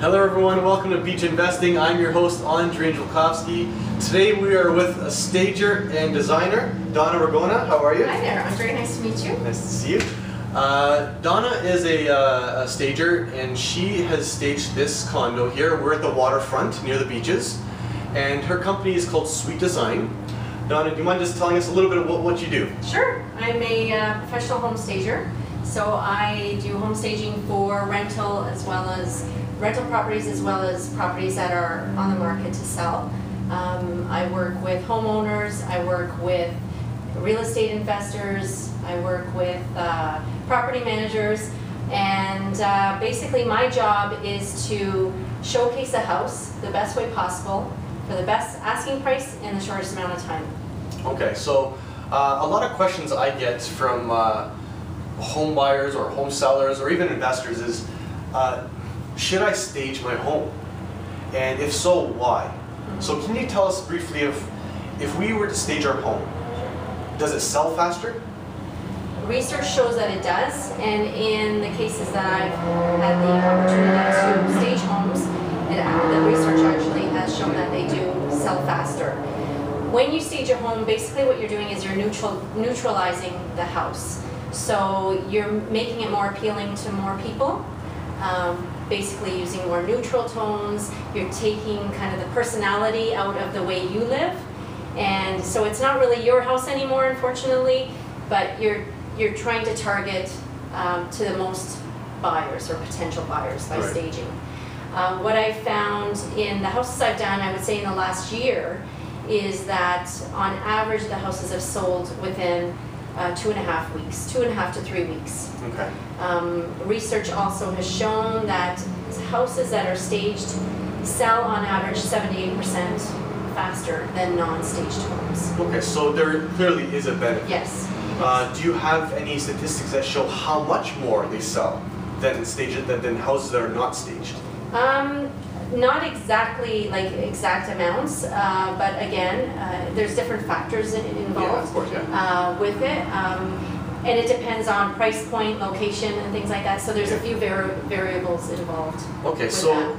Hello everyone, welcome to Beach Investing. I'm your host, Andre Angelkowski. Today we are with a stager and designer, Donna Ragona. How are you? Hi there, Andre. Nice to meet you. Nice to see you. Donna is a stager, and she has staged this condo here. We're at the waterfront near the beaches, and her company is called Sweet Design. Donna, do you mind just telling us a little bit about what you do? Sure. I'm a professional home stager. So I do home staging for rental properties as well as properties that are on the market to sell. I work with homeowners, I work with real estate investors, I work with property managers, and basically my job is to showcase a house the best way possible for the best asking price in the shortest amount of time. Okay, so a lot of questions I get from home buyers or home sellers or even investors is, should I stage my home? And if so, why? So can you tell us briefly if we were to stage our home, does it sell faster? Research shows that it does, and in the cases that I've had the opportunity to stage homes, the research actually has shown that they do sell faster. When you stage a home, basically what you're doing is you're neutralizing the house. So you're making it more appealing to more people, basically using more neutral tones. You're taking kind of the personality out of the way you live. And so it's not really your house anymore, unfortunately, but you're trying to target to the most buyers or potential buyers by staging. What I found in the houses I've done, I would say in the last year, is that on average the houses have sold within 2.5 weeks, 2.5 to 3 weeks. Okay. Research also has shown that houses that are staged sell on average 78% faster than non-staged homes. Okay, so there clearly is a benefit. Yes. Do you have any statistics that show how much more they sell than houses that are not staged? Not exactly like exact amounts, but again, there's different factors involved. Yeah, of course, yeah. With it, and it depends on price point, location, and things like that. So there's a few variables involved. Okay, so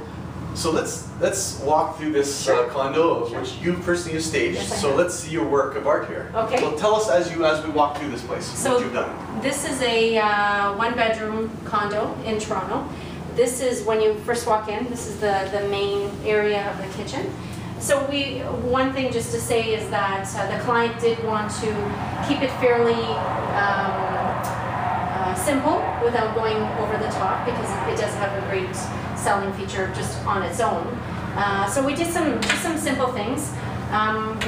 let's walk through this condo, which you personally have staged. Yes, so let's see your work of art here. Okay. So tell us as we walk through this place what you've done. This is a one-bedroom condo in Toronto. This is when you first walk in. This is the main area of the kitchen. So one thing just to say is that the client did want to keep it fairly simple without going over the top, because it does have a great selling feature just on its own. So we did just some simple things.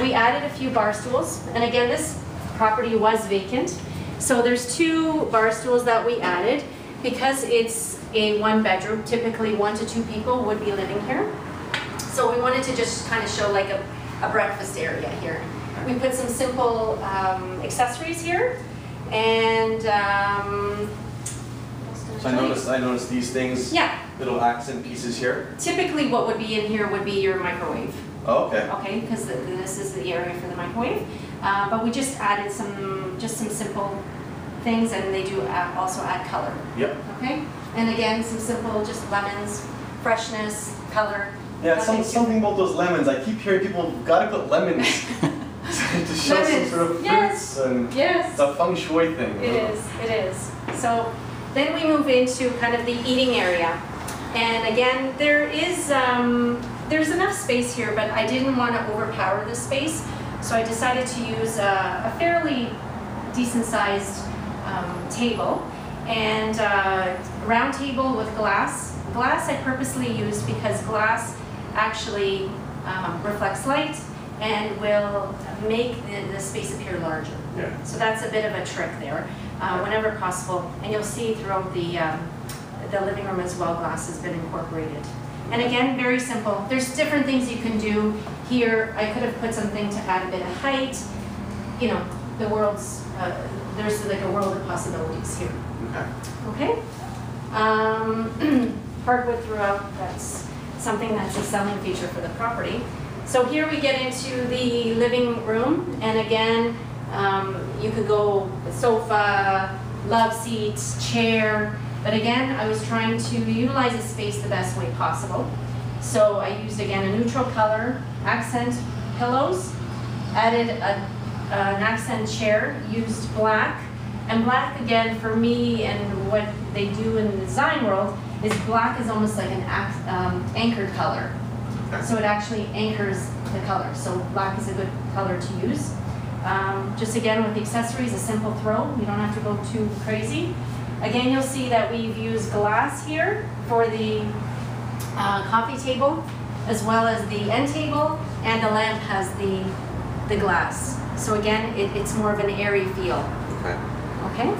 We added a few bar stools, and again, this property was vacant. So there's 2 bar stools that we added because it's a one-bedroom. Typically 1 to 2 people would be living here. So we wanted to just kind of show like a breakfast area here. We put some simple accessories here, and so I noticed these things. Yeah. Little accent pieces here. Typically, what would be in here would be your microwave. Oh, okay. Okay, because this is the area for the microwave. But we just added some simple things, and they do also add color. Yep. Okay, and again, some simple, just lemons, freshness, color. Yeah, something about those lemons. I keep hearing people gotta put lemons to show some sort of fruits, and it's a feng shui thing. It is. So then we move into kind of the eating area, and again, there's enough space here, but I didn't want to overpower the space, so I decided to use a fairly decent-sized table, and round table with glass. Glass I purposely used because glass actually reflects light and will make the space appear larger. Yeah. So that's a bit of a trick there, whenever possible. And you'll see throughout the living room as well, glass has been incorporated. And again, very simple. There's different things you can do here. I could have put something to add a bit of height. You know, there's like a world of possibilities here. Okay. Hardwood throughout, that's something that's a selling feature for the property. So here we get into the living room, and again, you could go sofa, love seats, chair, But again, I was trying to utilize the space the best way possible. So I used, again, a neutral color, accent pillows, added an accent chair, used black. And black, again, for me and what they do in the design world, is black is almost like an anchored color. So it actually anchors the color. So black is a good color to use. Just again, with the accessories, a simple throw. You don't have to go too crazy. Again, you'll see that we've used glass here for the coffee table, as well as the end table, and the lamp has the glass. So again, it's more of an airy feel. Okay.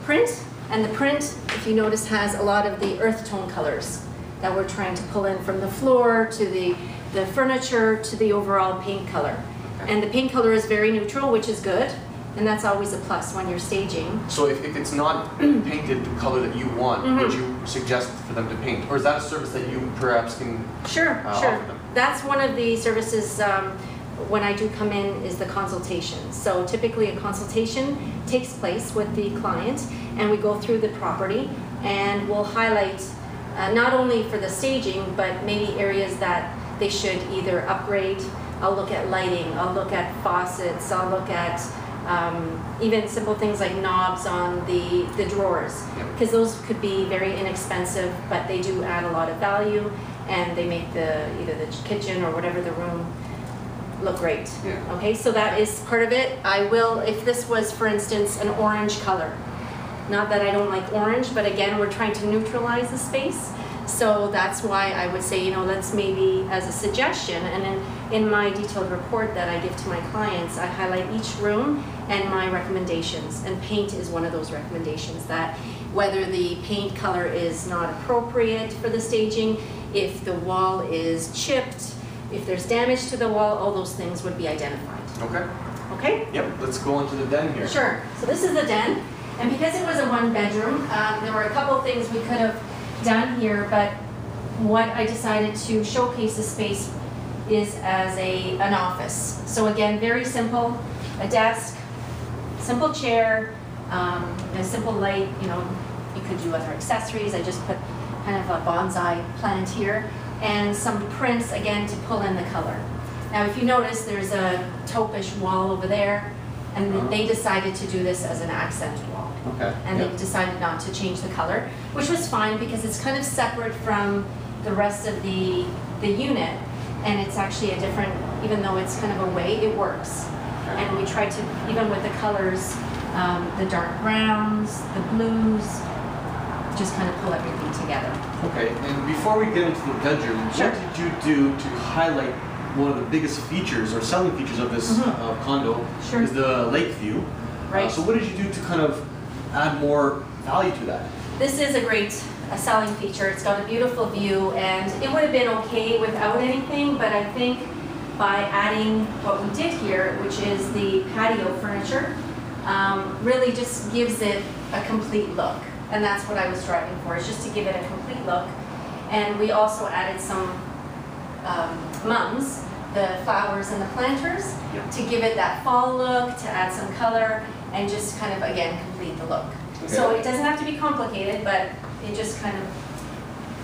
Print, and the print, if you notice, has a lot of the earth tone colors that we're trying to pull in from the floor to the furniture to the overall paint color. And the paint color is very neutral, which is good. And that's always a plus when you're staging. So if it's not painted the color that you want, would you suggest for them to paint? Or is that a service that you perhaps can offer them? That's one of the services when I do come in, is the consultation. So typically a consultation takes place with the client, and we go through the property and we'll highlight not only for the staging, but maybe areas that they should either upgrade. I'll look at lighting, I'll look at faucets, I'll look at even simple things like knobs on the drawers, because those could be very inexpensive, but they do add a lot of value, and they make either the kitchen or whatever the room look great. Okay, so that is part of it. I will, if this was, for instance, an orange color, not that I don't like orange, but again, we're trying to neutralize the space. So that's why I would say, let's maybe, as a suggestion, and then in my detailed report that I give to my clients, I highlight each room and my recommendations. And paint is one of those recommendations, that whether the paint color is not appropriate for the staging, if the wall is chipped, if there's damage to the wall, all those things would be identified. Okay. Okay? Yep, let's go into the den here. Sure. So this is the den. And because it was a one bedroom, there were a couple of things we could have done here, but what I decided to showcase the space is as an office. So again, very simple, a desk, simple chair, a simple light, you could do other accessories. I just put kind of a bonsai plant here, and some prints, again, to pull in the color. Now, if you notice, there's a taupe-ish wall over there, and they decided to do this as an accent wall. Okay. And they decided not to change the color, which was fine because it's kind of separate from the rest of the unit, and it's actually a different, even though it's kind of away, it works. Okay. And we tried to, even with the colors, the dark browns, the blues, just kind of pull everything together. Okay, and before we get into the bedroom, what did you do to highlight one of the biggest features or selling features of this condo is the lake view. Right. So what did you do to kind of add more value to that? This is a great selling feature. It's got a beautiful view, and it would have been okay without anything, but I think by adding what we did here, which is the patio furniture, really just gives it a complete look. And that's what I was striving for, is just to give it a complete look. And we also added some mums, the flowers and the planters, to give it that fall look, to add some color, and just kind of, again, complete the look. Okay. So it doesn't have to be complicated, but it just kind of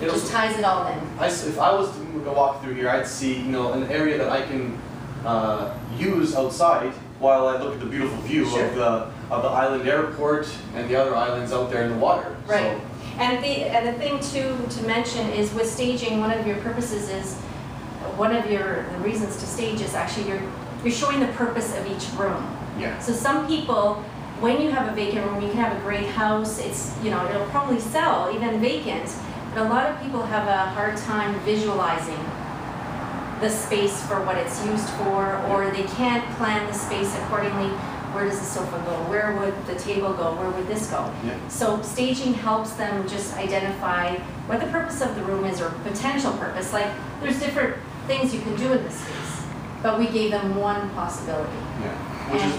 just ties it all in. If I was to walk through here, I'd see an area that I can use outside while I look at the beautiful view of the island airport and the other islands out there in the water. Right. So. And the thing too to mention is, with staging, one of your purposes is, the reasons to stage is actually you're showing the purpose of each room. Yeah. So some people, when you have a vacant room, you can have a great house. It's it'll probably sell even vacant, but a lot of people have a hard time visualizing the space for what it's used for, or they can't plan the space accordingly. Where does the sofa go? Where would the table go? Where would this go? Yeah. So staging helps them just identify what the purpose of the room is, or potential purpose. Like, there's different things you can do in this space, but we gave them one possibility. Yeah,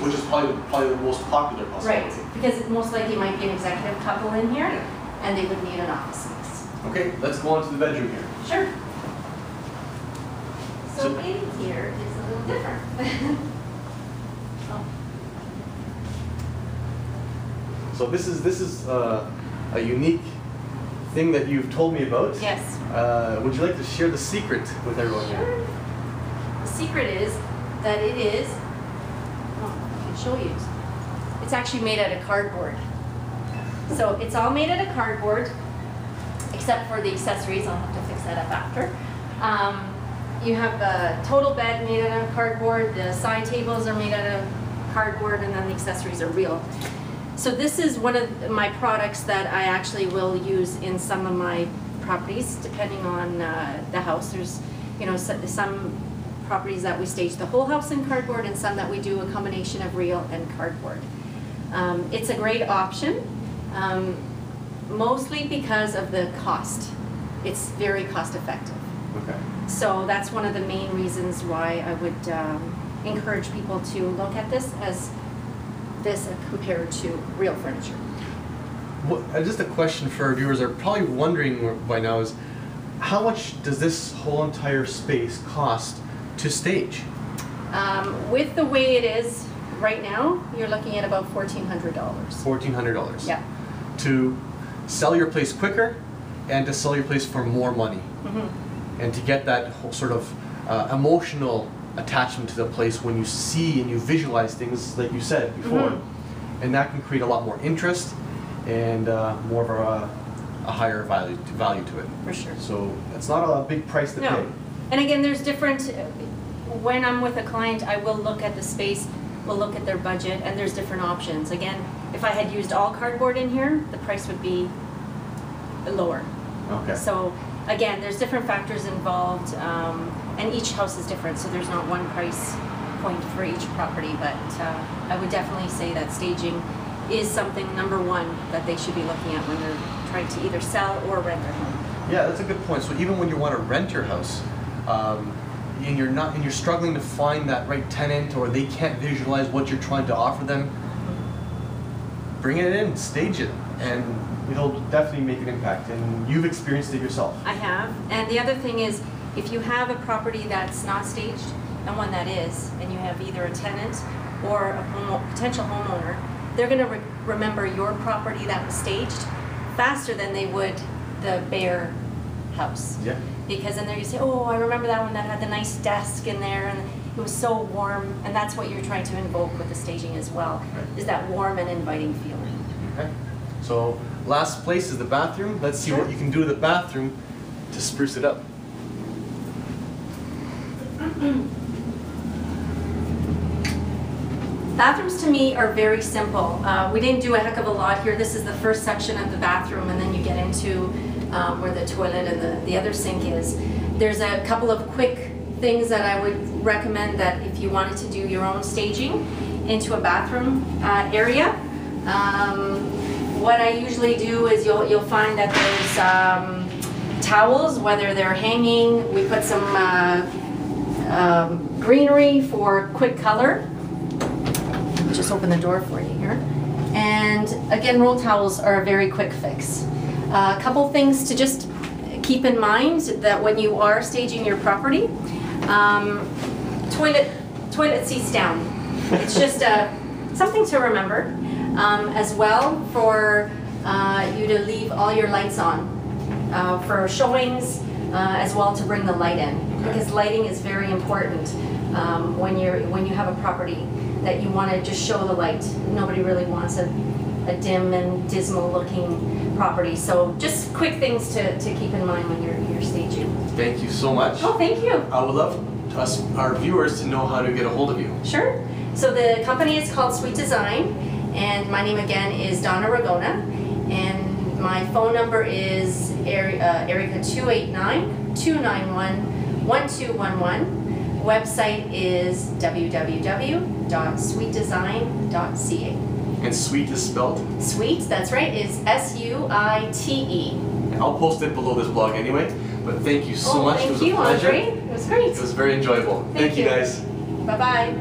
which is probably the most popular possibility. Right, because most likely might be an executive couple in here, and they would need an office space. Okay, let's go on to the bedroom here. Sure. So in here is a little different. So So this is a unique thing that you've told me about. Yes. Would you like to share the secret with everyone here? Sure. The secret is that it is, oh, I can show you. It's actually made out of cardboard. So it's all made out of cardboard, except for the accessories. I'll have to fix that up after. You have a total bed made out of cardboard, the side tables are made out of cardboard, and then the accessories are real. So this is one of my products that I actually will use in some of my properties, depending on the house. There's, you know, some properties that we stage the whole house in cardboard, and some that we do a combination of real and cardboard. It's a great option, mostly because of the cost. It's very cost effective. Okay. So that's one of the main reasons why I would encourage people to look at this as this compared to real furniture. Well, just a question for our viewers are probably wondering by now is, how much does this whole entire space cost to stage? With the way it is right now, you're looking at about $1,400. $1,400. Yeah. To sell your place quicker and to sell your place for more money. Mm-hmm. And to get that whole sort of emotional attachment to the place when you see and you visualize things like you said before. Mm-hmm. And that can create a lot more interest and more of a higher value to it. For sure. So it's not a big price to pay. And again, there's different, when I'm with a client, I will look at the space, we'll look at their budget, and there's different options. Again, if I had used all cardboard in here, the price would be lower. Okay. So again, there's different factors involved, and each house is different, so there's not one price point for each property, but I would definitely say that staging is something, number one, that they should be looking at when they're trying to either sell or rent their home. Yeah, that's a good point. So even when you want to rent your house, and you're struggling to find that right tenant, or they can't visualize what you're trying to offer them, bring it in, stage it, and it'll definitely make an impact. And you've experienced it yourself. I have. And the other thing is, if you have a property that's not staged and one that is, and you have either a tenant or a potential homeowner, they're going to remember your property that was staged faster than they would the bare house. Yeah. Because then they're going to say, oh, I remember that one that had the nice desk in there and it was so warm. And that's what you're trying to invoke with the staging as well, right, is that warm and inviting feeling. Okay. So last place is the bathroom. Let's see what you can do to the bathroom to spruce it up. Bathrooms to me are very simple. We didn't do a heck of a lot here. This is the first section of the bathroom, and then you get into where the toilet and the other sink is. There's a couple of quick things that I would recommend that if you wanted to do your own staging into a bathroom area. What I usually do is you'll find that there's towels, whether they're hanging. We put some greenery for quick color. Just open the door for you here. And again, roll towels are a very quick fix. A couple things to just keep in mind that when you are staging your property, toilet seats down. It's just something to remember. As well, for you to leave all your lights on for showings, as well to bring the light in, because lighting is very important when you have a property that you want to just show the light. Nobody really wants a dim and dismal looking property. So just quick things to keep in mind when you're staging. Thank you so much. Oh, thank you. I would love our viewers to know how to get a hold of you. Sure. So the company is called Sweet Design, and my name again is Donna Ragona, and my phone number is area code 289-291-1211. Website is www.sweetdesign.ca. And Sweet is spelled? Sweet, that's right, is S-U-I-T-E. I'll post it below this blog anyway, but thank you so much. Thank it was you, a pleasure. Andre. It was great. It was very enjoyable. Thank you guys. Bye-bye.